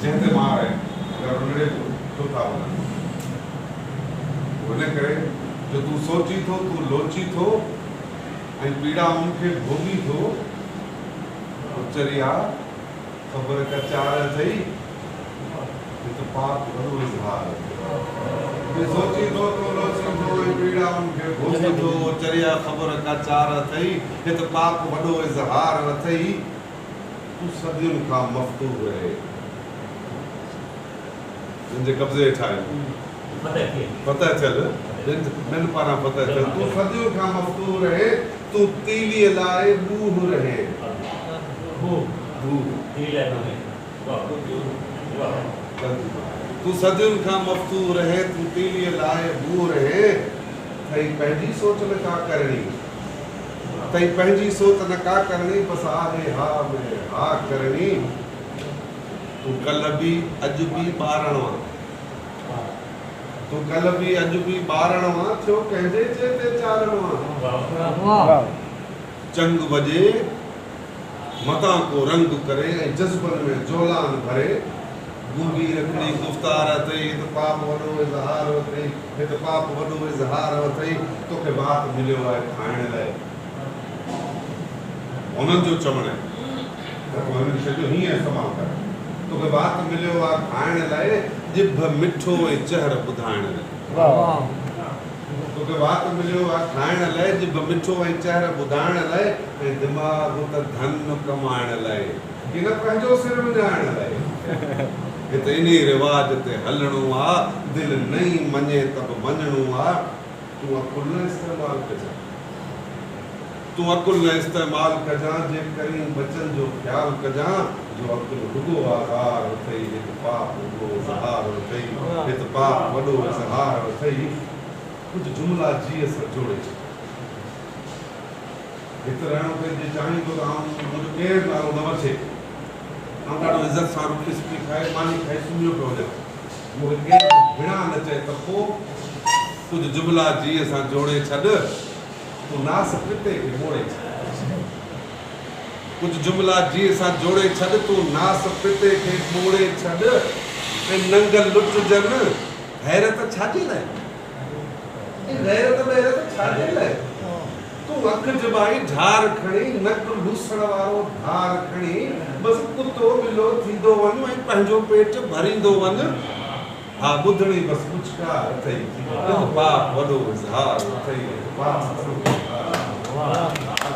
जंहिंते मार आहे अगरि उनड़े छो था वञनि उन करे जो तूं सोची थो तूं लोची थो ऐं पीड़ा उनखे भोगी थो उचरिया ख़बर कचार अथई इतफाक़ वॾो इज़हार तूं सोची थो तूं लोची थो ऐं पीड़ा उनखे भोगी थो उचरिया ख़बर कचार अथई इतफाक़ वॾो इज़हार अथई तूं सदियुनि खां मफ़्तूर रहे जिनजे कब्ज़े हेठि आहे फतह थियल ॿियनि पारां फतह थियल तूं सदियुनि खां मफ़्तूर रहे तूं तीलीअ लाइ ॾूह रहे तूं सदियुनि खां मफ़्तूर रहे तूं तीलीअ लाइ ॾूह रहे थई पंहिंजी सोच न का करणी तई पंहिंजी सोच न का करणी बसि आहे हा में हा करणी तूं कल्ह बि अॼु बि ॿारणो आहे तूं कल्ह बि अॼु बि ॿारणो आहे थियो कंहिंजे चए ते चारणो आहे चंग वॼे मतां को रंग करे ऐं जज़्बनि में जोलान भरे गूंगी रखणी गुफ़्तार अथई हिते पाप वॾो इज़हार अथई हिते पाप वॾो इज़हार अथई तोखे वात मिलियो आहे खाइण लाइ उन्हनि जो चवणु आहे त तूं हिन शइ जो हीअं इस्तेमालु कर तोखे वात मिलियो आहे खाइण लाइ ॼिभ मिठो ऐं चहर ॿुधाइण लाइ तोखे वात मिलियो आहे खाइण लाइ ॼिभ मिठो ऐं चहर ॿुधाइण लाइ ऐं दिमाग़ त धन कमाइण लाइ की न पंहिंजो सिर विञाइण लाइ हिते इन रिवाज ते हलणो आहे दिलि नई मञे त बि मञणो आहे तूं अकुल न इस्तेमालु कजांइ तूं अकुल न इस्तेमालु कजांइ जे करीं बचन जो ख़्यालु कजांइ जो अकुल रुॻो आज़ार अथई हिते पाप रुॻो इज़हार अथई हिते पाप वॾो इज़हार अथई कुझु जुमिला जीअ सां जोड़े छॾ हिते रहणो पंहिंजे चाहींदो त मुंहिंजो केरु नालो न वठे ॾाढो इज़त सां रोटी सुठी खाए मानी खाई सुम्हियो पियो वञे मूंखे केरु बिना न चए त पोइ कुझु जुमिला जीअ सां जोड़े छॾ तूं नास पिते खे मोड़े छॾ कुझु जुमिला जीअ सां जोड़े छॾ तूं नास पिते खे मोड़े छॾ ऐं नंग लुटजनि हैरत छाजे लाइ हैरत छाजे लाइ तूं अखि जमाई ढार खणी नक लूसण वारो धार खणी बसि कुतो ॿिलो थींदो वञ ऐं पंहिंजो पेट भरींदो वञ हा ॿुधणी बसि पुचकार अथई पाप वॾो इज़हार अथई पाप वॾो इज़हार